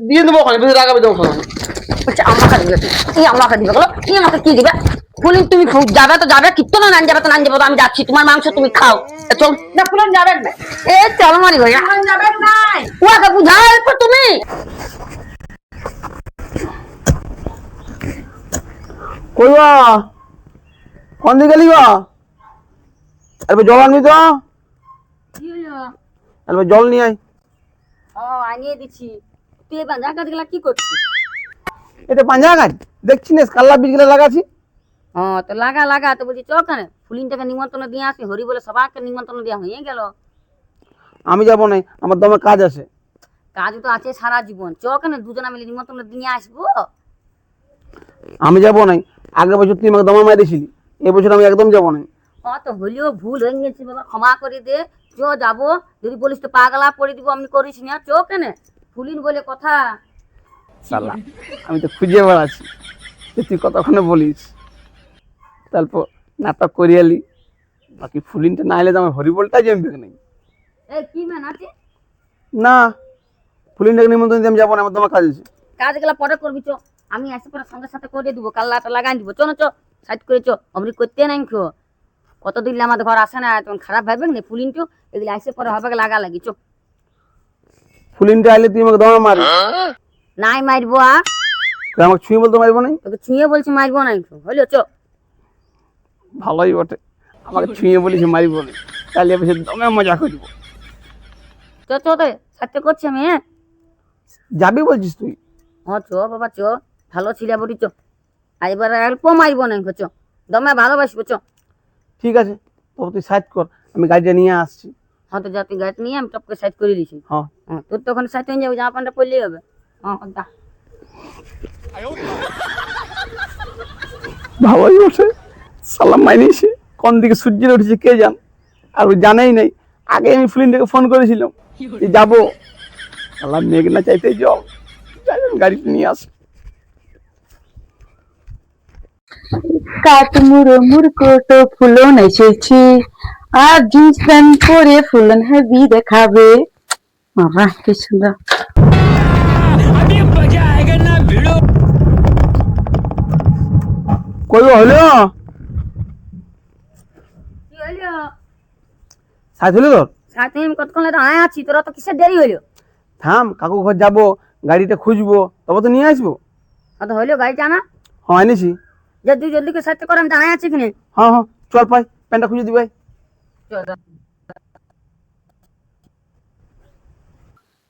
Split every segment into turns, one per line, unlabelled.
দিয়ে দেবো ওখানে বেশি রাগাবে দেবো ওখানে।
বলছে আমাকে দিবে, আমাকে দিবে বলো, আমাকে কি দিবে? ফুলিন তুমি যাবে তো যাবে, কিত্তো না যাবে তো না যাবে, আমি যাচ্ছি, তোমার মাংস তুমি খাও। চল
না ফুলন যাবে না,
এ চলো মারি ভাইয়া,
ফুলন যাবে নাই।
ওকে বুঝাও এরপর তুমি।
কই গো? কোন দিকে গেলি গো? আরে জল আনবি তো, আরে জল নিয়ে আয়।
ও আনিয়ে দিচ্ছি। তুই এবার জায়গা গেলা কি করছিস?
এটা পাঞ্জা গাছ দেখছি না, কাল্লা বীজ গুলো লাগাচ্ছি।
ও তো লাগা লাগা, তো বলছি চল কেন ফুলিনটাকে নিমন্ত্রণ দিয়ে আসি, হরি বলে সবাইকে নিমন্ত্রণ দেওয়া হয়ে গেল।
আমি যাবো না, আমার দমে কাজ আছে।
কাজ তো আছে সারা জীবন, চ কেন দুজনা মিলে নিমন্ত্রণ দিয়ে আসবো।
আমি যাবো না, আগের বছর তুই আমাকে দমে মারিয়েছিলি, এবছর আমি একদম যাবো না।
তো হলেও ভুল হয়ে গেছে বাবা, ক্ষমা করে দে। চ যাবো, যদি বলিস তো পাগলা পড়ে দিব, আমি করিস না, চ কেন ফুলিন বলে কথা।
সালা আমি তো খুঁজে বেড়াচ্ছি তুই কতক্ষণে বলিস, তারপর নাটক করিয়ালি। বাকি ফুলিনটা না এলে তো আমার হরিবলটা জমবে নাই।
এই কি ম্যান আছে
না, ফুলিনটাকে নিমন্ত্রণ দিয়ে আমি যাবো না, আমার তোমার কাজ আছে।
কাজ গুলা পরে করবি, চ আমি আসি পরে সঙ্গে সাথে করে দিব, কাল্লাটা লাগাই দিব। চ না চ সাইড করে চ, অমরি করতে নাই খো। কতদিন আমাদের ঘর আসে না, তখন খারাপ ভাববে না ফুলিন টু, এগুলো আসে পরে হবে লাগা লাগি। চ
ফুলিনটা আইলে তুই আমাকে দমে মারিস।
নাই মারবো,
তুই আমাকে ছুঁয়ে বলতে মারবো না?
তোকে ছুঁয়ে বলছি মারবো নাই হইলো। চ
ভালোই বটে, আমাকে ছুঁয়ে বলিস মারিবো না, তাহলে এবার দমে মজা করবো।
চ চ তো সাথে করছি আমি, হ্যাঁ
যাবি বলছিস তুই?
হ্যাঁ চ বাবা চ, ভালো ছিল বলি চ, আর এবার অল্প মারবো নাই চ, দমে ভালোবাসবো চ।
ঠিক আছে, তবে তুই সাইড কর, আমি গাড়িটা নিয়ে আসছি।
হ্যাঁ তো যা, তুই গাড়ি নিয়ে আমি টপকে সাইড করে দিছি।
হ্যাঁ
হ্যাঁ তোর তো ওখানে সাইড হয়ে যাবে, জামা প্যান্টটা পরলেই হবে। হ্যাঁ যা।
ভালোই বসে সালাম মাইনিছে, কোন দিকে সূর্যের উঠেছে কে জান, আর ওই জানাই নাই। আগে আমি ফুলিনটাকে ফোন করেছিলাম যে যাবো, সালাম মেঘ না চাইতে জল, যাই আমি গাড়িটা নিয়ে আসি।
কাট মুড়ো কোটো ফুলন এসেছি, আর জিন্স প্যান্ট পরে ফুলন হেভি দেখাবে। বাবা কি সুন্দর।
কই গো হলো?
কি হইলো?
সাইড হলো তোর?
সাথে আমি কতক্ষণ দাঁড়ায় আছি, তোরা তো কিসের দেরি হইলো?
থাম, কাকু ঘর যাবো, গাড়িটা খুঁজবো, তবে তো নিয়ে আসবো।
তো হইলো গাড়িটা না,
হ্যাঁ এনেছি।
যে তুই জলদি করে সাথে করে, আমি দাঁড়ায় আছি কিনে।
হ্যাঁ হ্যাঁ চল পাই, প্যান্টটা খুঁজে দিবাই।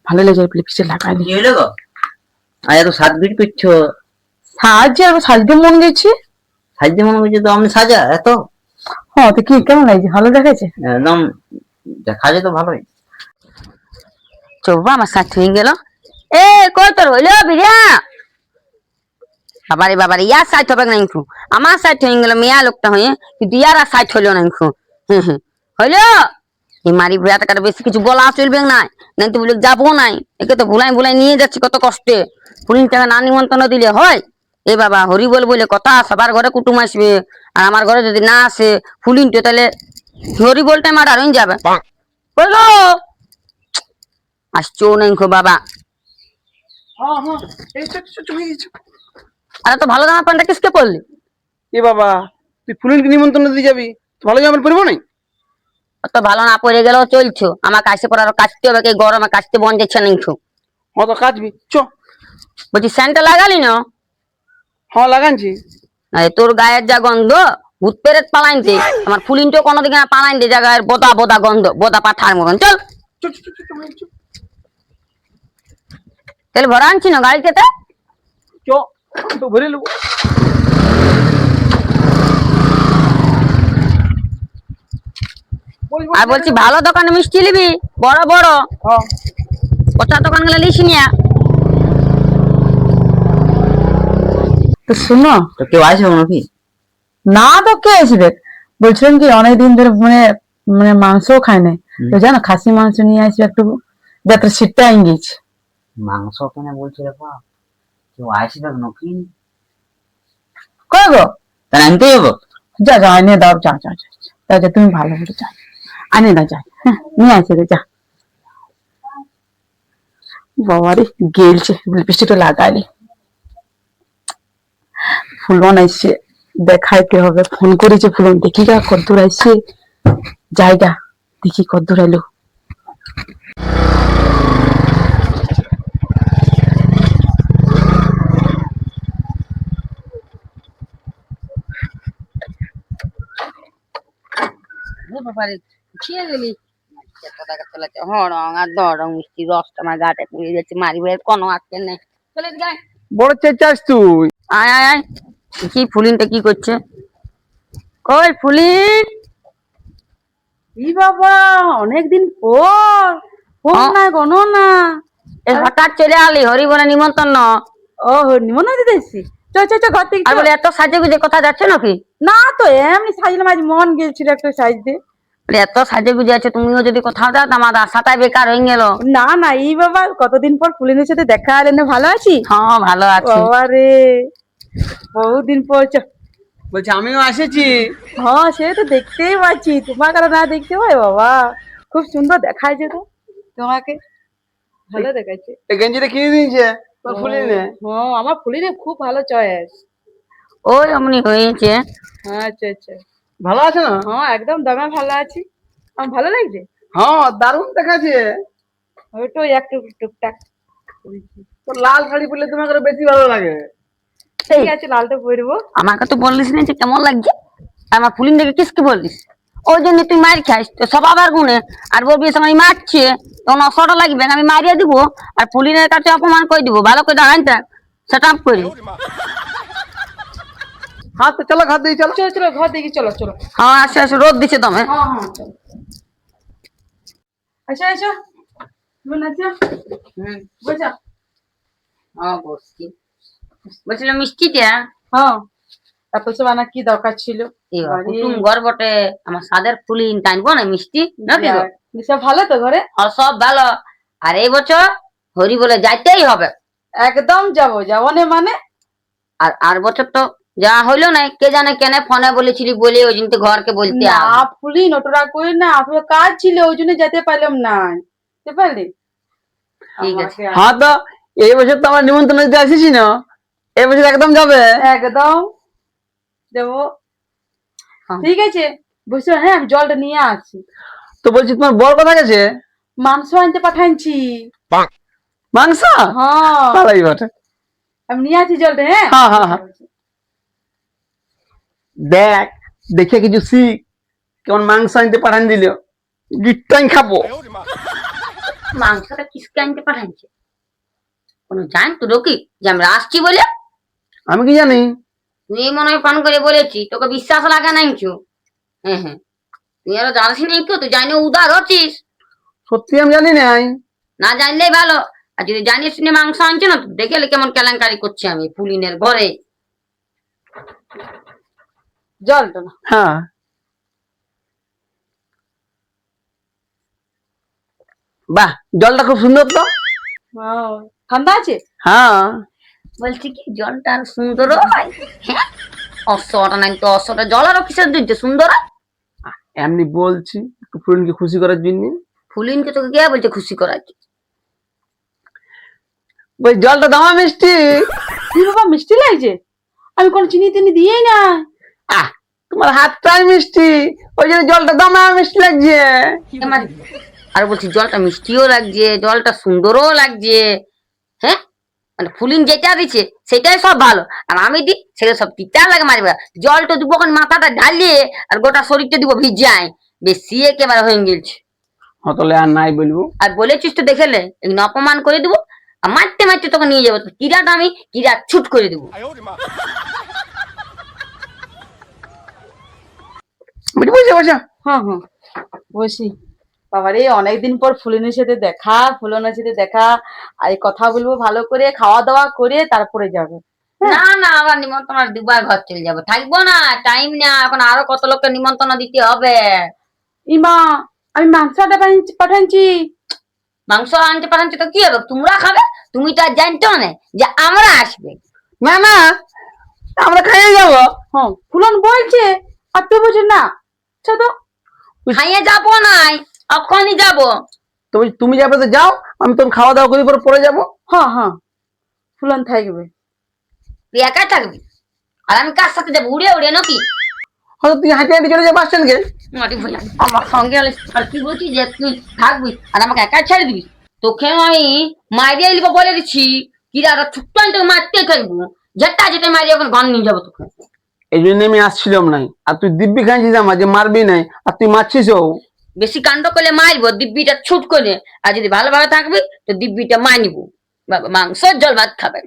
ভালো লেগে লিপস্টিক লাগাইলি।
কি হলো গো? আজ এত সাজবিট করছো?
সাজে আমি সাজতে মন গেছে।
সাজতে মনে করছে তো আমি সাজা এত?
হ্যাঁ তো কি কেমন লাগছে, ভালো দেখাচ্ছে?
একদম দেখা যায় তো ভালোই।
চোবা আমার সাথে হয়ে গেল। এ কই তোর হইলো বিরিয়া? বাবারে বাবারে, ইয়ার সাইড হবে না ইনকু, আমার সাইড হয়ে গেল মেয়া লোকটা হয়ে, কিন্তু ইয়ার আর সাইড হইলো না ইনকু। হইলো এই মারি ভুয়াটাকে বেশি কিছু বলা চলবে না, নাই তো বলে যাবো নাই, একে তো ভুলাই ভুলাই নিয়ে যাচ্ছি কত কষ্টে। ফুলিনটাকে না নিমন্ত্রণ দিলে হয়? এ বাবা হরি বল বলে কথা, সবার ঘরে কুটুম আসবে, আর আমার ঘরে যদি না আসে ফুলিনটা, তাহলে হরি বলটা আমার আর যাবে। বলো আসছো নাই খো বাবা।
হ্যাঁ হ্যাঁ এই তো চলে গেছো।
আরে তো ভালো জামা প্যান্টটা কিসকে পরলি?
এ বাবা, তুই ফুলিনকে নিমন্ত্রণ দিয়ে যাবি, তো ভালো জামা পরবো নাই?
তো ভালো না পরে গেলেও চলছো, আমার কাছে পরে আরো কাচতে হবে, এই গরমে কাচতে বন যাচ্ছে না ইনকু।
হ্যাঁ তো কাচবি চ।
বলছি স্যান্টটা লাগালি না?
হ্যাঁ লাগানছি।
আরে তোর গায়ের যা গন্ধ, ভূত পেরেত পালাইনতে, আমার ফুলিনটাও কোনোদিকে না পালাইনতে, যা গায়ের বোদা বোদা গন্ধ, বোদা পাঠার মতন। চল তেল ভরা আনছি না গাড়িতে,
চ তো ভরে নেবো।
আর বলছি ভালো দোকানে মিষ্টি নিবি, বড় বড়,
হ্যাঁ
পচা দোকান গুলো লিসি নিয়া।
তো শুনো,
তো কেউ আসবে নাকি?
না তো কে আসবে? বলছিলাম কি অনেকদিন ধরে মানে মানে মাংসও খায় নাই, তো জানো খাসি মাংস নিয়ে আসবে একটু, যাতে শীতটা গেছে।
মাংস কেন বলছি রে বাপ? কেউ আসবে নাকি?
কই গো?
তাহলে আনতে যাবো?
যা যা এনে দাও, যা যা যা যা যা, তুমি ভালো করে যা আনে দাও, যা হ্যাঁ নিয়ে আসে যা। বাবারে গেলছে, লিপস্টিকটা লাগাইনি। ফুলন আইসে, দেখাইতে হবে। ফোন করেছে ফুলন, দেখি গা কদ্দূর আইসে। জায়গা দেখি কদ্দূর আইলো।
বাবারে খেয়ে গেলি হরং আর দরং মিষ্টি রসটা আমার গাটে পুড়ে যাচ্ছে, মারি ভাইয়ের কোনো আজকে নেই। চলে গায়ে
বড় চেঁচাস তুই।
আয় আয় আয়। কি ফুলিনটা কি করছে? কই ফুলিন?
ই বাবা, অনেকদিন পর ফোন
হ্যাঁ।
না কোনো না।
এই হঠাৎ চলে আলি হরিবনে নিমন্ত্রণ।
ও নিমন্ত্রণ দিতে এসছি। চ চ চ, ঘর থেকে
আর
চ।
বলে এত সাজে গুজে কথা যাচ্ছে নাকি?
না তো এমনি সাজলাম, আজ মন গেছিল একটু সাজতে।
বলে এত সাজে গুজে আছে, তুমিও যদি কোথাও যাও আমার আশাটাই বেকার হয়ে গেল।
না না, এই বাবা কতদিন পর ফুলিনের সাথে দেখা হলে না, ভালো আছি।
হ্যাঁ ভালো আছি।
বাবা রে, বহুদিন পর। চ।
বলছি আমিও এসেছি।
হ্যাঁ সে তো দেখতেই পাচ্ছি, তোমাকে আর না দেখতে পাই বাবা। খুব সুন্দর দেখাচ্ছে তো তোমাকে, ভালো দেখাচ্ছে।
এই গেঞ্জিটা কিনে দিয়েছে তোর ফুলিনে।
হ্যাঁ আমার ফুলিনে খুব ভালো চয়েস।
ওই অমনি হয়েছে।
আচ্ছা আচ্ছা।
ভালো আছে না?
হ্যাঁ একদম দমে ভালো আছি। আমার ভালো লাগছে।
হ্যাঁ দারুণ দেখাচ্ছে।
ওইটো একটু টুকটাক করেছি।
তোর লাল শাড়ি পরলে তোমাকে আরো বেশি ভালো লাগে।
ঠিক আছে, লালটা পরবো।
আমাকে তো বললিস না যে কেমন লাগছে, আর আমার ফুলিন দেখে কিসকে বললিস? ওই জন্য তুই মার খাইস, তো সব আবার গুনে আর বলবি সময় মারছে তখন অসটা লাগবে, আমি মারিয়ে দিব আর ফুলিনের কাছে অপমান করে দিব। ভালো করে দাঁড়াইটা সেটা আপ করি।
হ্যাঁ তো চলো ঘর দিয়ে চলো।
চলো চলো ঘর দেখি, চলো চলো।
হ্যাঁ আসে আসে, রোদ দিচ্ছে দমে।
হ্যাঁ হ্যাঁ চলো। আচ্ছা আচ্ছা, বোন আচ্ছা বসা।
হ্যাঁ বসছি। বলছিলাম মিষ্টিটা
হ্যাঁ এত সব আনা কি দরকার ছিল?
কুটুম ঘর বটে, আমার সাদের ফুলিন টানবো না মিষ্টি নাকি গো?
সব ভালো তো ঘরে?
আর সব ভালো। আর এই বছর হরি বলে যাইতেই হবে।
একদম যাবো, যাবো না মানে?
আর আর বছর তো যা হইলো না, কে জানে কেন ফোনে বলেছিলি বলে ওই জন্য তো ঘরকে বলতে
না
হবে।
ফুলি নটরা করি না, আসলে কাজ ছিল ওই জন্য যেতে পারলাম না। বুঝতে পারলি?
ঠিক আছে।
হ্যাঁ তো এই বছর তো আমরা নিমন্ত্রণ দিতে আসিছি না, এই বছর একদম যাবে।
একদম যাবো।
হ্যাঁ।
ঠিক আছে বুঝছো, হ্যাঁ আমি জলটা নিয়ে আসছি।
তো বলছি তোমার বর কথা গেছে?
মাংস আনতে পাঠাইছি।
মাংস?
হ্যাঁ
তারাই বটে।
আমি নিয়ে আসছি জলটা। হ্যাঁ
হ্যাঁ হ্যাঁ হ্যাঁ। দেখ দেখে কিছু শিখ, কেমন মাংস আনতে পাঠান দিল, গিটটাই খাবো।
মাংসটা কিসকে আনতে পাঠাইছে? কোনো জান তো রকি যে আমরা আসছি বলে?
আমি কি জানি?
তুই মনে হয় ফোন করে বলেছি, তোকে বিশ্বাস লাগে নাই কেউ। হ্যাঁ হ্যাঁ, তুই আরো জানিস নাই কেউ, তুই জানি উদার হচ্ছিস।
সত্যি আমি জানি নাই।
না জানলেই ভালো। আর যদি জানিস শুনে মাংস আনছে না, দেখে কেমন কেলেঙ্কারি করছি আমি ফুলিনের ঘরে।
জলটা না।
হ্যাঁ বাহ, জলটা খুব সুন্দর তো।
ঠান্ডা আছে?
হ্যাঁ
বলছি কি জলটা আর সুন্দর হয়? হ্যাঁ অশ্বটা নাই তো, অশ্বটা জল আরো কিসের দিচ্ছে সুন্দর হয়?
এমনি বলছি একটু ফুলকে খুশি করার জন্য।
ফুলিনকে তোকে কে বলছে খুশি করার?
ওই জলটা দামা মিষ্টি।
কি বাবা মিষ্টি লাগছে? আমি কোনো চিনি টিনি দিয়েই না।
আহ তোমার হাতটাই মিষ্টি, ওই জন্য জলটা দামা মিষ্টি লাগছে।
আর বলছি জলটা মিষ্টিও লাগছে, জলটা সুন্দরও লাগছে। হ্যাঁ মানে ফুলিন যেটা দিচ্ছে সেটাই সব ভালো, আর আমি দিই সেটা সব তিতা লাগে মারিবা। জলটা দিব ওখানে মাথাটা ঢালিয়ে আর গোটা শরীরটা দিব ভিজায়, বেশি একেবারে হয়ে গেছে।
হতলে আর নাই বলবো।
আর বলেছিস তো দেখেলে এগুলো অপমান করে দিব, আর মারতে মারতে তোকে নিয়ে যাবো, কিরাটা আমি কিরা ছুট করে দেবো।
বসে বসে।
হ্যাঁ হ্যাঁ বসি। বাবারে অনেকদিন পর ফুলনের সাথে দেখা, ফুলনের সাথে দেখা। আর এই কথা বলবো ভালো করে, খাওয়া দাওয়া করে তারপরে যাবে।
না না, আবার নিমন্ত্রণ আর দুবার ঘর চলে যাবো, থাকবো না, টাইম না, এখন আরো কত লোককে নিমন্ত্রণ দিতে হবে।
ইমা আমি মাংসটা পাঠাচ্ছি।
মাংস আনতে পাঠাচ্ছে তো কি হবে, তোমরা খাবে? তুমি তো আর জানতো না যে আমরা আসবে।
না না, আমরা খাইয়ে যাবো।
হ্যাঁ ফুলন বলছে আর তুই বলছিস না। আচ্ছা তো
খাইয়ে যাবো নাই, এখনই যাবো।
তুমি যাবে তো যাও, আমি তখন খাওয়া দাওয়া করি পরে পরে যাবো।
হ্যাঁ হ্যাঁ ফুলন থাকবে।
তুই একাই থাকবি আর আমি কার সাথে যাবো? উড়ে উড়ে নাকি?
হয়তো তুই হাঁটে হাঁটে চলে যাবো বাস স্ট্যান্ডকে।
মাটি ভুলা আমার সঙ্গে হলে আর কি বলছি যে তুই থাকবি আর আমাকে একাই ছেড়ে দিবি? তোকে আমি মারিয়ে লিখো বলে দিচ্ছি, কিরা ছোট্ট তোকে মারতে থাকবো, যেটা যেটা মারিয়ে এখন গান নিয়ে যাবো তোকে।
এই জন্য আমি আসছিলাম নাই, আর তুই দিব্যি খাইছিস আমার যে মারবি নাই, আর তুই মারছিস। ও
বেশি কাণ্ড করলে মারবো, দিব্যিটা ছুট করে। আর যদি ভালোভাবে থাকবি তো দিব্যিটা মানিব, বাবা মাংস জল ভাত খাবে।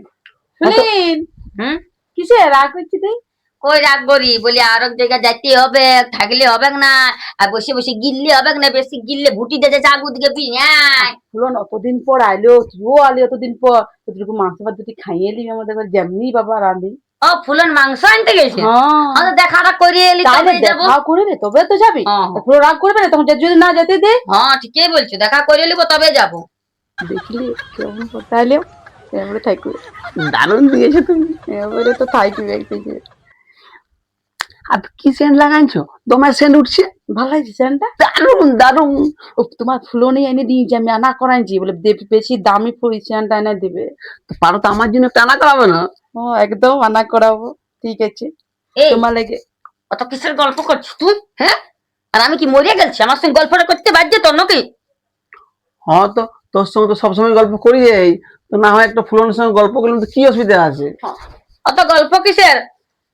ফুলিন
হুম,
কিসে রাগ হচ্ছে তুই?
কই রাগ করি বলি? আর এক জায়গায় যাইতে হবে, থাকলে হবে না, আর বসে বসে গিললে হবে না। বেশি গিললে ভুটি দিয়ে চাগু দিকে বিয়াই।
ফুলন অতদিন পর আইলো, তুইও আলি অতদিন পর, তোর মাংস ভাত দুটি খাইয়ে এলি আমাদের ঘরে, যেমনি বাবা রাঁধি।
ও ফুলন মাংস আনতে গেছে?
হ্যাঁ
আমি তো দেখাটা করিয়ে এলি
তাহলে
তবে যাবো।
দেখা করে রে তবে তো যাবি।
হ্যাঁ।
ফুল রাগ করবে না তখন, যদি না যেতে দে।
হ্যাঁ ঠিকই বলছো, দেখা করে নিবো তবে যাবো।
দেখলি কেমন কথা হলো, এবারে থাকবে।
দারুণ দিয়েছো তুমি।
এবারে তো থাকবে একদিকে।
আর কি সেন্ট লাগাইছো? তোমার সেন্ট উঠছে।
ভালো লাগছে সেন্টটা?
দারুণ দারুণ।
ও তোমার ফুলনি এনে দিয়েছি, আমি আনা করাইছি, বলে বেশি দামি ফুল সেন্টটা এনে দিবে।
তো পারো তো আমার জন্য টানা করাবে না?
ও একদম আনা করাবো, ঠিক আছে।
এই
তোমার লাগে
অত কিসের গল্প করছিস তুই? হ্যাঁ, আর আমি কি মরিয়া গেছি? আমার সঙ্গে গল্পটা করতে বাধ্য তোর নাকি?
হ্যাঁ তো তোর সঙ্গে তো সবসময় গল্প করি, এই তো না হয় একটা ফুলনের সঙ্গে গল্প করলাম তো কি অসুবিধা আছে?
অত গল্প কিসের?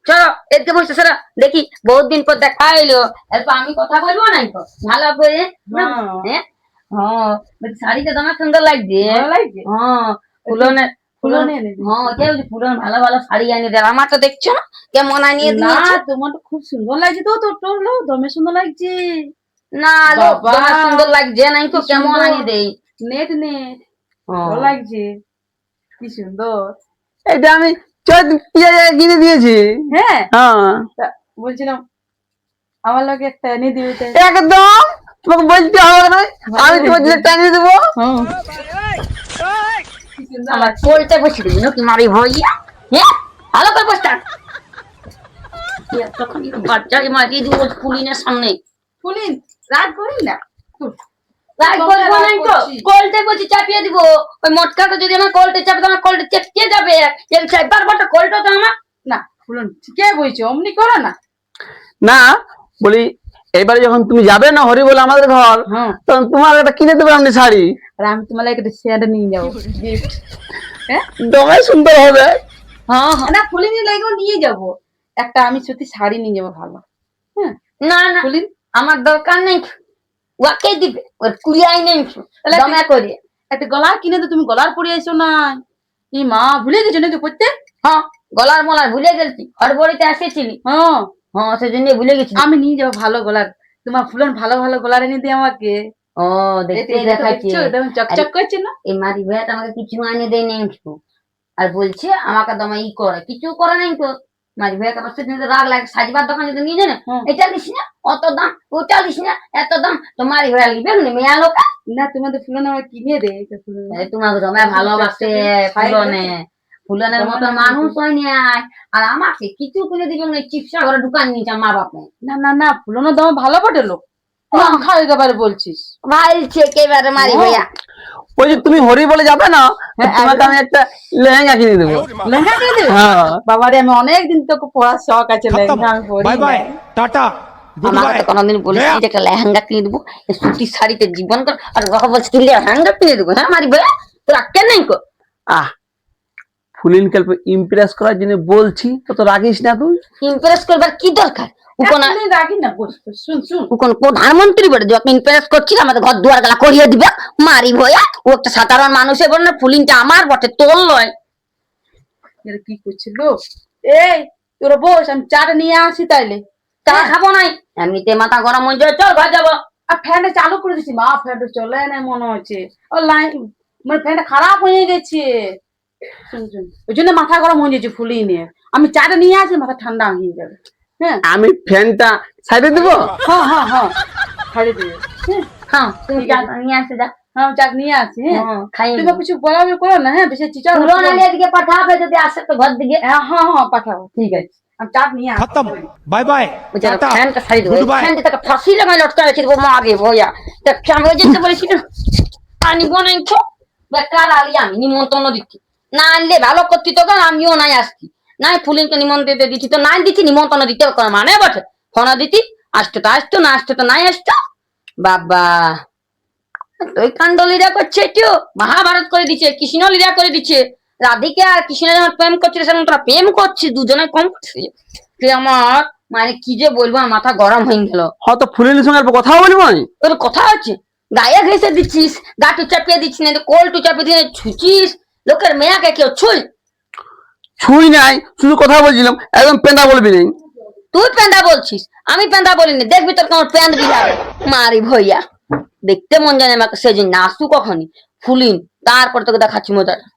চলো এদিকে বসে সারা দেখি, বহুত দিন পর দেখা এলো, এরপর আমি কথা বলবো না তো ভালো করে।
হ্যাঁ।
হ্যাঁ হ্যাঁ, বলছি শাড়িটা তোমার সুন্দর লাগছে।
ভালো লাগছে?
হ্যাঁ ফুলনের
ফুলনে এনে দিয়েছি।
হ্যাঁ ওটাই বলছি, ফুলন ভালো ভালো শাড়ি আনিয়ে দেয়। আমার তো দেখছো না কেমন আনিয়ে
না
দিয়েছে।
তোমার তো খুব সুন্দর লাগছে, তো তোর তোর লো দমে সুন্দর লাগছে।
না লো
বাবা,
তোমার সুন্দর লাগছে নাই তো,
কি
কেমন
সুন্দর।
আনিয়ে দেই।
নেট নেট ভালো লাগছে, কি সুন্দর।
এটা আমি কিনে দিয়েছি।
হ্যাঁ
হ্যাঁ
তা বলছিলাম আমার লোকে একটা এনে দিবে তাই।
একদম, তোমাকে বলতে হবে না, আমি তোমার জন্য টানিয়ে দেবো।
হ্যাঁ কি সুন্দর
আমার
লাগছে।
কোলতে বসে দিবি নাকি মারি ভইয়া? হ্যাঁ ভালো করে বসতা। তখন বাচ্চাকে মারিয়ে দিব ফুলিনের সামনে।
ফুলিন রাগ করি না।
রাগ
তোকে
করবো
রাগ
নাই তো,
করছি।
কোলতে বসে চাপিয়ে দিব। ওই মোটকাটা যদি আমার কোলতে চাপে তো আমার কোলটা চেপকে যাবে। বারবার কোলটা তো আমার।
না ফুলন ঠিকই বলছো, অমনি করো না।
না বলি, এবারে যখন তুমি যাবে না হরি বলে আমাদের ঘর,
হ্যাঁ
তখন তোমার একটা কিনে দেবো আমি শাড়ি।
আর আমি তোমার লাগে একটা সেন্ট নিয়ে যাবো গিফট। হ্যাঁ
দমে সুন্দর হবে।
হ্যাঁ হ্যাঁ না ফুলিনের লাগেও নিয়ে যাবো একটা, আমি সত্যি শাড়ি নিয়ে যাবো ভালো। হ্যাঁ
না না
ফুলিন
আমার দরকার নেই, ওকে দিবে, ওর কুড়িয়াই নেই
তাহলে
দমে করে।
একটা গলার কিনে তো, তুমি গলার পরে এসো না। ই মা ভুলে গেছো নাকি পড়তে?
হ্যাঁ গলার মলার ভুলে গেছি, হরবড়িতে আসেছিলি।
হ্যাঁ
হ্যাঁ সেজন্য ভুলে গেছি।
আমি নিয়ে যাবো ভালো গলার, তোমার ফুলন ভালো ভালো গলার এনে দিয়ে আমাকে।
ও দেখতে
এই দেখো,
দেখাচ্ছি।
দেখছো? একদম চকচক করছে না?
এই মারি ভাইয়াটা আমাকে কিছু আনিয়ে দেয় নেই কিছু, আর বলছে আমাকে দমে ই করে, কিছু করে নাই তো। মারি ভাইয়া কাছে রাগ লাগে, সাজবার দোকানে তো নিয়ে যায় না,
হুম।
এটা দিস না অত দাম, ওটা দিস না এত দাম, তো মারি ভাইয়া লিবে না মেয়া লোক।
না তোমাদের ফুলন আমাকে কিনে দে এটা ফুলন।
তোমাকে দমে ভালোবাসে ফুলনে, ফুলনের মতো মানুষ হয় নাই। আর আমাকে কিছু কিনে দিবে না, চিপসা ঘরে দোকান নিয়েছে মা বাপে।
না না না ফুলন দাম ভালো বটে লোক, খাই একেবারে বলছিস।
ভাইছে একেবারে মারি
ও।
ভাইয়া।
ওই যে তুমি হরি বলে যাবে না,
হ্যাঁ,
তোমাকে আমি একটা লেহেঙ্গা কিনে দেবো।
লেহেঙ্গা কিনে দেবে?
হ্যাঁ
বাবারে আমি অনেকদিন তোকে পড়ার শখ আছে, লেহেঙ্গা আমি পরি
बाय बाय
না।
टाटा गुड
আমাকে
बाय
তো কোনোদিন বলিস যে একটা লেহেঙ্গা কিনে দেবো, এই সুতির শাড়িতে জীবন কর, আর বাবা বলছে কি লেহেঙ্গা কিনে দেবো। হ্যাঁ মারি ভাইয়া তোর আক্কেল নাই কো?
আহ ফুলিন কালকে ইমপ্রেস করার জন্য বলছি, তো রাগিস না তুই।
ইমপ্রেস করবার কি দরকার? উকোনা
এখনই রাগি না, বস বস, শুন শুন।
কোন প্রধানমন্ত্রী বলে যখন ইমপ্রেস করছিল আমাদের ঘর দুয়ার গেলা করিয়ে দিবে? মারি ভয়া, ও একটা সাধারণ মানুষের বলে না, ফুলিনটা আমার বটে তোর লয়।
এরা কি করছিল? এই তোরা বস, আমি চাটা নিয়ে আসি তাইলে।
চা খাবো নাই, এমনিতে মাথা গরম হয়ে যায়, চল ঘর যাবো।
আর ফ্যানটা চালু করে দিছি, মা ফ্যানটা চলে না মনে হচ্ছে, ও লাইন মানে ফ্যানটা খারাপ হয়ে গেছে। শুন শুন, ওই জন্য মাথা গরম হয়ে যাচ্ছে ফুলি নিয়ে। আমি চাটা নিয়ে আসি, মাথা ঠান্ডা হয়ে যাবে। হ্যাঁ
আমি ফ্যানটা সাইডে দেবো।
হ্যাঁ হ্যাঁ হ্যাঁ ছাড়ে দিবে। হ্যাঁ
হ্যাঁ তুমি
ঠিক
চা
আছে।
নিয়ে আসে যা।
হ্যাঁ চাট নিয়ে আসি। হ্যাঁ
খাই
তুমি কিছু বলাবলি করো না, হ্যাঁ বেশি চিচা
পুরো নালে এদিকে পাঠাবে যদি আসে তো ঘর দিকে।
হ্যাঁ হ্যাঁ হ্যাঁ পাঠাবো, ঠিক আছে। আমি চাট নিয়ে আসি।
खत्म बाय बाय
বেচারা
टाटा
ফ্যানটা সাইড
गुड बाय
ফ্যানটা তাকে ফাঁসি লাগাই লটকা রেখে দেবো মাগে ভয়া। তা ফ্যান হয়ে যেতে বলেছিল পানি বনাইছো, বেকার আলি আমি নিমন্ত্রণ দিচ্ছি, না আনলে ভালো করতি তো আমিও নাই আসছি, নাই ফুলিনকে নিমন্ত্রণ দিচ্ছি তো নাই দিচ্ছি, নিমন্ত্রণ দিতে মানে বটে ফোন দিতি, আসতে তো আসতো, না আসতে তো নাই আসতো। বাবা তুই কাণ্ড লীলা করছে, একটু মহাভারত করে দিচ্ছে, কৃষ্ণ লীলা করে দিচ্ছে। রাধিকে আর কৃষ্ণ যখন প্রেম করছিল সেরকম তোরা প্রেম করছিস, দুজনে কম করছিস। তুই আমার মানে কি যে বলবো, আমার মাথা গরম হয়ে গেল।
হ্যাঁ তো ফুলিনের সঙ্গে অল্প কথা বলবো আমি।
তোর কথা হচ্ছে গায়ে ঘেসে দিচ্ছিস, গাটু চাপিয়ে দিচ্ছিস, না কোল টু চাপিয়ে দিয়ে ছুচিস, লোকের মেয়াকে কেউ ছুই?
ছুঁই নাই, শুধু কথা বলছিলাম, একদম পেঁদা বলবি নেই।
তুই পেন্দা বলছিস, আমি পেন্দা বলিনি, দেখবি তোর কেমন প্যান্ট বিলাবে মারি ভইয়া। দেখতে মন জানে আমাকে, সেই জন্য আসু কখনই ফুলিন, তারপর তোকে দেখাচ্ছি মজাটা।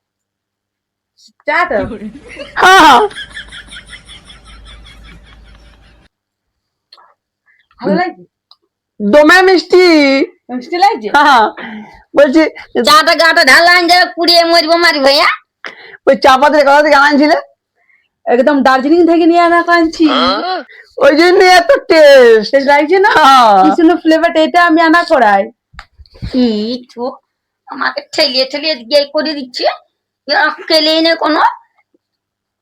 চাটা
হ্যাঁ হ্যাঁ
ভালো লাগছে,
দমে মিষ্টি।
মিষ্টি লাগছে।
হ্যাঁ বলছি
চাটা গাটা ঢালান যাবে, পুড়িয়ে মরবো মারি ভইয়া।
ওই চা পাতির কথা থেকে আনছিলে,
একদম দার্জিলিং থেকে নিয়ে আনা কাঁদছি,
ওই জন্য এত টেস্ট।
টেস্ট লাগছে না? কি সুন্দর ফ্লেভারটা, এটা আমি আনা করাই।
কি তো আমাকে ঠেলিয়ে ঠেলিয়ে গিয়ে করে দিচ্ছে, কেলে এনে কোনো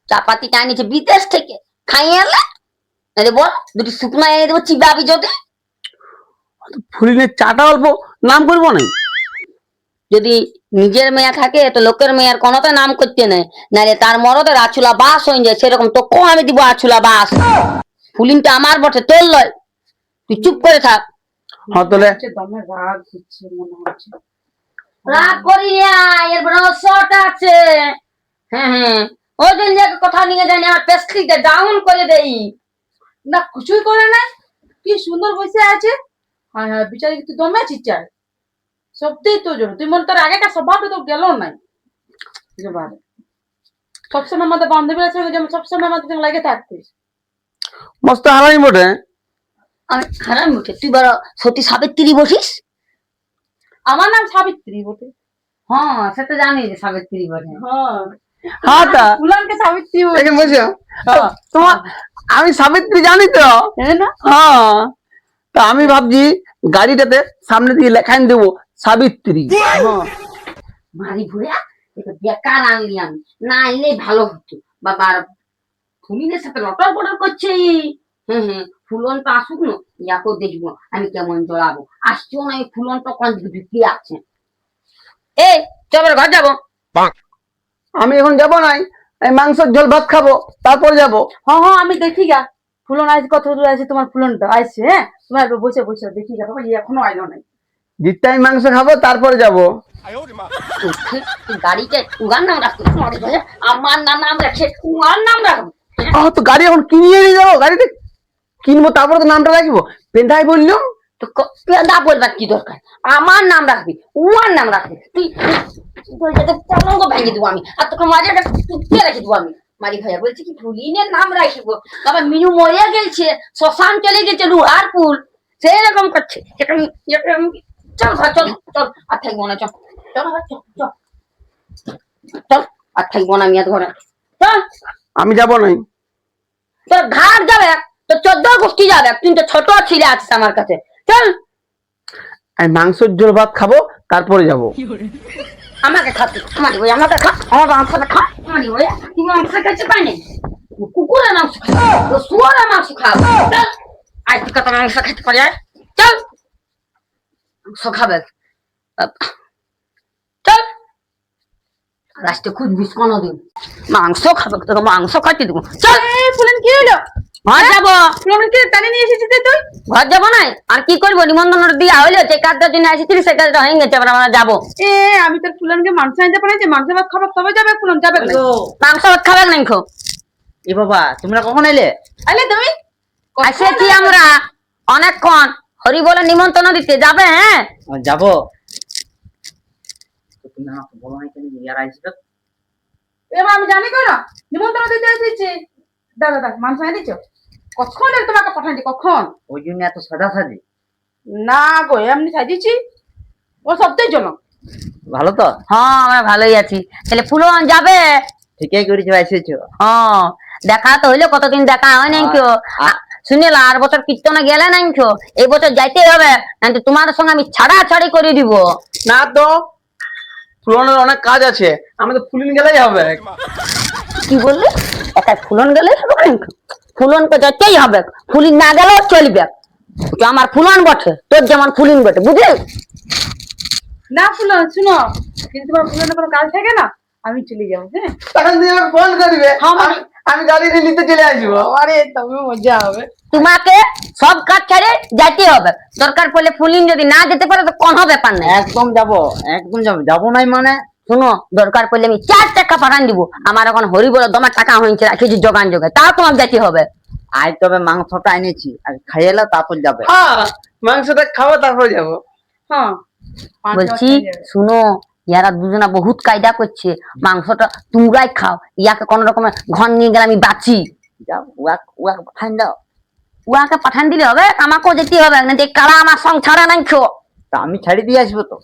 চাপাতিটা আনিছে বিদেশ থেকে, খাইয়ে এলে নাহলে বল দুটি শুকনো এনে দেবো, চিবাবি যদি।
ফুলিনের চাটা অল্প নাম করবো না।
যদি নিজের মেয়া থাকে তো লোকের মেয়ার কোনোতে নাম করতে নেই, নাহলে তার মরদের আছুলা বাস হয়ে যায়, সেরকম তোকেও আমি দিব আছুলা বাস। ফুলিনটা আমার বটে, তোর লয়, তুই চুপ করে থাক।
হ্যাঁ তাহলে
দমে রাগ হচ্ছে মনে হচ্ছে।
রাগ করি না, এর বড় শর্ট আছে। হ্যাঁ হ্যাঁ, ওই দিন যে কথা নিয়ে জানি আমার পেস্ট্রিটা ডাউন করে দেই।
না কিছুই করে নাই, কি সুন্দর বসে আছে। হ্যাঁ হ্যাঁ, বিচারি তুই দমে চিচার, সত্যিই তো জন্য তুই মন, তোর আগেকার স্বভাবটা তো গেল নাই। সবসময় আমাদের বান্ধবীরা সঙ্গে যেমন সবসময় আমাদের সঙ্গে লেগে থাকতিস।
মস্ত হারাই বটে।
আমি হারাম উঠে, তুই বড় সতী সাবিত্রী বসিস।
আমার নাম সাবিত্রী বটে।
হ্যাঁ সেটা জানি যে সাবিত্রী বটে।
হ্যাঁ
হ্যাঁ তা
ফুলানকে সাবিত্রী বলে।
দেখে বলছো
হ্যাঁ।
তোমার, আমি সাবিত্রী জানি তো।
জানেন না?
হ্যাঁ তা আমি ভাবছি গাড়িটাতে সামনে দিয়ে লেখাই দেবো সাবিত্রী।
হ্যাঁ।
মারি ভুয়া এটা বেকার আনলি আমি, না আনলেই ভালো হতো। বাবা ফুলিনের সাথে লটর পটর করছে। হ্যাঁ হ্যাঁ, ফুলনটা আসুক না, ইয়াকেও দেখবো আমি কেমন জড়াবো। আসছেও না, এই ফুলনটা কোন দিকে ঢুকিয়ে আছে। এই চল এবার ঘর যাবো।
আমি এখন যাবো নাই, এই মাংসের ঝোল ভাত খাবো, তারপর যাবো।
হ্যাঁ হ্যাঁ, আমি দেখি গা ফুলন আজ কত দূর আছে, তোমার ফুলনটা আসছে। হ্যাঁ তোমার একবার বসে বসে দেখি গা, বাবা এখনো আইলো নাই।
জিতটা আমি মাংস খাবো, তারপরে যাবো।
তুই গাড়িতে উগার নাম রাখবি, আমার নাম রাখে উগার নাম রাখবো।
তো গাড়ি এখন কিনিয়ে নিয়ে যাবো, গাড়িতে কিনবো তারপরে তো নামটা রাখবো। পেন্টাই বললাম
তো পেদা বলবার কি দরকার, আমার নাম রাখবি, উয়ার নাম রাখবি। তুই পলঙ্গ ভেঙে দেবো আমি, আর তোকে মজাটা টুকিয়ে রেখে দেবো আমি। মারি ভাইয়া বলছি কি ফুলিনের নাম রাখবো, বাবা মিনু মরে গেছে, শ্মশান চলে গেছে রুহারপুর, সেই রকম করছে। চল ঘর চল, চল আর থাকবো না, চল চল চল চল চল, আর থাকবো না আমি আর ঘরে, চল।
আমি যাবো নাই।
তোর ঘাট যাবে, তোর 14 গোষ্ঠী যাবে, তুই তো ছোট ছেলে আছিস আমার কাছে, চল।
আমি মাংসের ঝোল ভাত খাবো, তারপরে যাবো।
আমাকে খাতে মারি ভাই, আমাকে খা, আমার মাংসটা খা মারি ভাই। তুই মাংস খাইতে পাই নাই, কুকুরের মাংস খা, শুয়ারের মাংস খা, চল। আজ তুই কত মাংস খেতে পারি, চল মাংস খাবে, চল। রাস্তে খুঁজবিস কোনোদিন, মাংস খাবে, তোকে মাংস খাইতে দেবো, চল।
ফুলন কি হলো?
ঘর যাবো।
ফুলন কি টানে নিয়ে এসেছিস তুই?
ঘর যাবো না, আর কি করবো, নিমন্ত্রণ দিয়া হইলো, যে কাজটার জন্য আসেছিলি সে কাজটা হয়ে গেছে, এবার আমরা যাবো।
এ আমি তোর ফুলনকে মাংস আনতে পারি, যে মাংস ভাত খাবার তবে যাবে ফুলন, যাবে না?
মাংস ভাত খাবে নাই খো?
এ বাবা তোমরা কখন এলে?
আলে তুমি
এসেছি আমরা অনেকক্ষণ, হরি বলে নিমন্ত্রণ দিতে যাবে। হ্যাঁ
যাবো। তো তুমি আমাকে বলো না কেন ইয়ার আসবে?
এবার আমি জানি কেন নিমন্ত্রণ দিতে এসেছি। দাদা দাদা মাংস এনেছ? কখন এর তোমাকে পাঠাচ্ছি, কখন?
ওই জন্য এত সাদা সাজি?
না গো, এমনি সাজিয়েছি, ও সবটাই জন্য।
ভালো তো?
হ্যাঁ আমরা ভালোই আছি। তাহলে ফুলন যাবে?
ঠিকই করেছো, এসেছো।
হ্যাঁ দেখা তো হইলো, কতদিন দেখা হয় নাই কেউ। শুনিলা আর বছর কীর্তনে গেলে নাই কেউ, এই বছর যাইতে হবে, কিন্তু তোমার সঙ্গে আমি ছাড়াছাড়ি করে দিব।
না তো ফুলনের অনেক কাজ আছে, আমাদের ফুলিন গেলেই হবে।
কি বললি? একা ফুলন গেলে হবে নাকি? ফুলনকে যেতেই হবে, ফুলিন না গেলেও চলবে। তো আমার ফুলন বটে, তোর যেমন ফুলিন বটে, বুঝলি?
না ফুলন শুনো, কিন্তু তোমার ফুলনের কোনো কাজ থাকে না, আমি চলে যাবো। হ্যাঁ
তখন তুমি আমাকে ফোন করবে,
আমার
আমি গাড়ি নিয়ে নিতে চলে আসবো।
আরে তবে মজা হবে।
তোমাকে সব কাজ ছেড়ে যেতে হবে। দরকার পড়লে ফুলিন যদি না যেতে পারে তো কোনো ব্যাপার নেই।
একদম যাবো, একদম যাবো, যাবো নাই মানে?
শুনো, দরকার পড়লে আমি 4 টাকা পাঠান দিব। আমার এখন হরি বলে দমা টাকা হয়েছে, কিছু যোগান যোগায়, তাও তোমার যেতে হবে।
আজ তবে মাংসটা এনেছি, আর খাইয়ে এলো তারপর যাবে।
হ্যাঁ, মাংসটা খাবো তারপর যাবো।
হ্যাঁ
বলছি শুনো, ইয়ারা দুজনা বহুত কায়দা করছে। মাংসটা তোমরাই খাও, ইয়াকে কোন রকমের ঘর নিয়ে গেলে আমি বাঁচি।
যাও, উয়াক উয়াক পাঠান দাও।
উহাকে পাঠান দিলে হবে, আমাকেও যেতে হবে না? যে কারা আমার সঙ্গ ছাড়া নাই খো।
তা আমি ছাড়ি দিয়ে আসবো তো।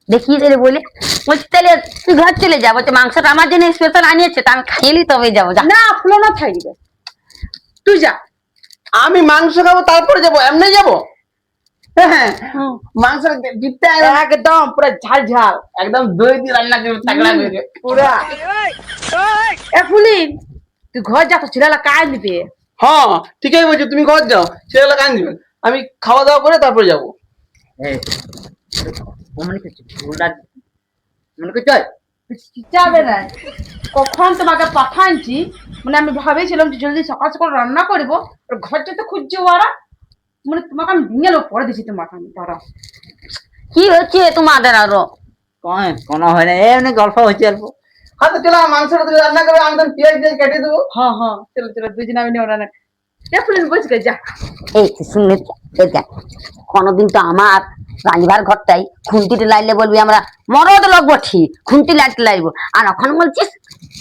দেখিয়ে দিলে বলে বলছি, তাহলে তুই ঘর চলে যাবো। বলছে মাংসটা আমার জন্য স্পেশাল আনিয়েছে, তা আমি খাইলি তবে যাবো। যা।
না ফুলনও থাকবে, তুই যা।
আমি মাংস খাবো তারপরে যাবো, এমনি যাবো? হ্যাঁ, মাংস দিতে
একদম পুরো ঝাল ঝাল,
একদম দই দিয়ে রান্না করবো, তাগড়া করে।
পুরা। এ ফুলিন, তুই ঘর যা, তো ছেলেলা কাজ দিবে।
হ্যাঁ ঠিকই বলছো, তুমি ঘর যাও, ছেলেগুলো কান দিবে, আমি খাওয়া দাওয়া করে তারপরে যাবো।
এই, ও মনে করছে ভুলটা, মনে করছে
যাবে না, কখন তোমাকে পাঠানছি, মানে আমি ভাবেছিলাম যে জলদি সকাল সকাল রান্না করবো, আর ঘর যেতে খুঁজছে ওরা, মানে তোমাকে আমি ভেঙে লোক পরে দিচ্ছি তোমাকে আমি। তারা
কি হচ্ছে তোমাদের আরো?
কোনো হয় না, এমনি গল্প হচ্ছে অল্প।
হ্যাঁ তো চলো, মাংসটা তুমি রান্না করবে, আমি তখন পেঁয়াজ দিয়ে কেটে দেবো।
হ্যাঁ হ্যাঁ, চলো চলো, দুজনে আমি নেওয়া রান্না। এ ফুলিন বসে গে, যা।
এই শুনলে কোনদিন তো আমার রান্নার ঘরটাই খুন্তিতে লাইলে বলবি আমরা মরদ লোক বঠি, খুন্তি লাইতে লাগবো। আর এখন বলছিস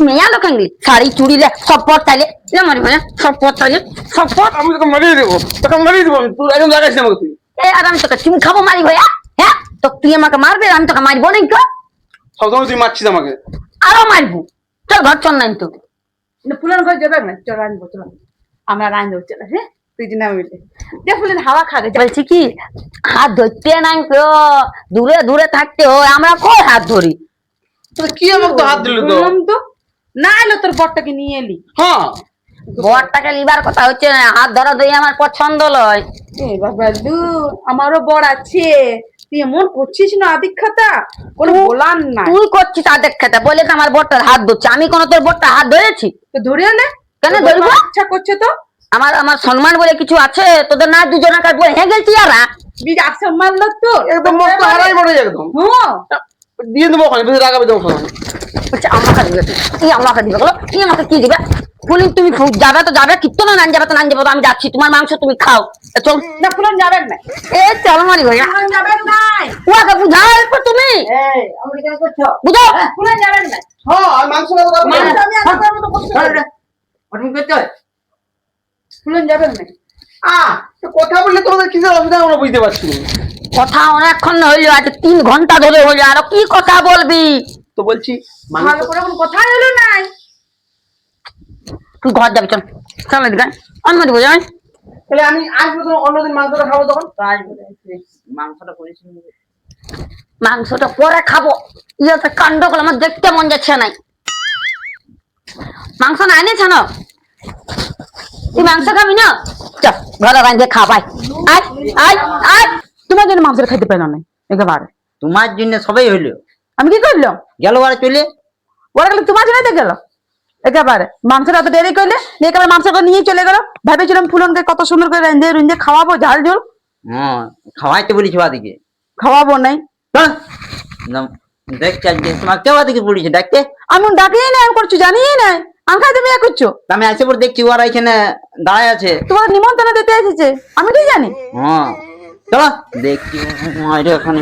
মেয়া লোক শাড়ি চুড়িলে সব পর চাইলে মারি মানে সব পর চাইলে সব পর।
আমি তোকে মারিয়ে দেবো, তোকে মারিয়ে দেবো, তুই একদম লাগাইছি আমাকে তুই।
আর আমি তোকে তুমি খাবো মারি ভাইয়া? হ্যাঁ, তো তুই আমাকে মারবে, আমি তোকে মারবো নাই তো?
সবসময় তুই মারছিস আমাকে।
আরো মারবো। চল ঘর চল নাই তো।
ফুলন ঘর যাবে না, চল রানবো, চলো আমরা রান দেবো, চলো। হ্যাঁ তুই যে না মিলে যে ফুলিন হাওয়া খাবে।
বলছি কি, হাত ধরতে নাই তো, দূরে দূরে থাকতে হয়। আমরা কই হাত ধরি?
তুই কি আমাকে তো হাত দিলি তো?
বললাম তো, না এলো তোর বরটাকে নিয়ে এলি।
হ্যাঁ,
বরটাকে লিবার কথা হচ্ছে না, হাত ধরা ধরে আমার পছন্দ লয়।
এ বাবা দু, আমারও বর আছে, তুই এমন করছিস না আদিক্ষাতা, কোনো বলার নাই।
তুই করছিস আদেক খেতে বলে তো আমার বরটার হাত ধরছে। আমি কোনো তোর বরটা হাত ধরেছি?
তো ধরে এলে
কেন ধরবো?
ইচ্ছা করছে তো।
আমার আমার সম্মান বলে কিছু আছে? তোদের না দুজনাকার বলে হ্যাঁ গেলছি আর
বীজ আসে মারলো তো
একদম মস্ত হারাই পড়ে যায় একদম।
হ্যাঁ।
দিয়ে দেবো ওখানে, বেশি রাগাবে দেবো ওখানে।
বলছে আমাকে দিবে, তুই আমাকে দিবে বলো, তুই আমাকে কি দিবে? বলি তুমি যাবে তো যাবে, কিত্ত না নান যাবে তো নান যাবে, তো আমি যাচ্ছি, তোমার মাংস তুমি খাও। চল
না ফুলন যাবে না,
এ চল মারি ভাইয়া,
ফুলন যাবে নাই।
ওকে বুঝাও একবার তুমি,
এই আমরা কেন করছো?
বুঝাও।
ফুলন যাবে না।
হ্যাঁ, আর মাংস খাবো তারপরে।
মাংস আমি আগে করবো তো করতে হবে।
ওরকম করতে হয়?
ফুলন যাবে না।
তো কথা বললে তোমাদের কিসের অসুবিধা আমরা বুঝতে পারছি না।
কথা অনেকক্ষণ হইলো, আজ 3 ঘন্টা ধরে হইলো, আরো কি কথা বলবি?
তো বলছি মাংস
ভালো করে কোনো কথাই হলো নাই।
তুই ঘর যাবি, চল চল এদিকে অন্য দিব যাই।
তাহলে আমি আসবো, তখন অন্যদিন মাংসটা খাবো তখন।
মাংসটা করেছি
মাংসটা পরে খাবো, ইয়েতে কাণ্ড গুলো আমার দেখতে মন যাচ্ছে নাই। মাংস না এনেছ না? তুই মাংস খাবি না? চল ঘরে রাঁধে খাবাই। আয় আয় আয়।
তোমার জন্য মাংস খাইতে পারলো না একেবারে।
তোমার জন্য সবাই হইলো,
আমি কি করলাম?
গেল আর চলে।
ওরা গেলে তোমার জন্য গেল একেবারে। মাংসটা এত দেরি করলে, একেবারে মাংসটা নিয়ে চলে গেল। ভেবেছিলাম ফুলনকে কত সুন্দর করে রেঁধে রুঁধে খাওয়াবো, ঝাল ঝোল
হ্যাঁ, খাওয়াইতে বলেছি ওদিকে।
খাওয়াবো নাই।
দেখছি আজকে তোমার কেউ ওদিকে পড়েছে ডাকতে।
আমি ডাকিয়ে নাই, আমি করছো জানিয়ে নাই, আমি খাইতে বিয়ে করছো।
আমি আসে পর দেখছি ওরা এখানে দাঁড়ায় আছে।
তোমার নিমন্ত্রণ দিতে এসেছে, আমি কি জানি।
হ্যাঁ চলো দেখছি ওখানে।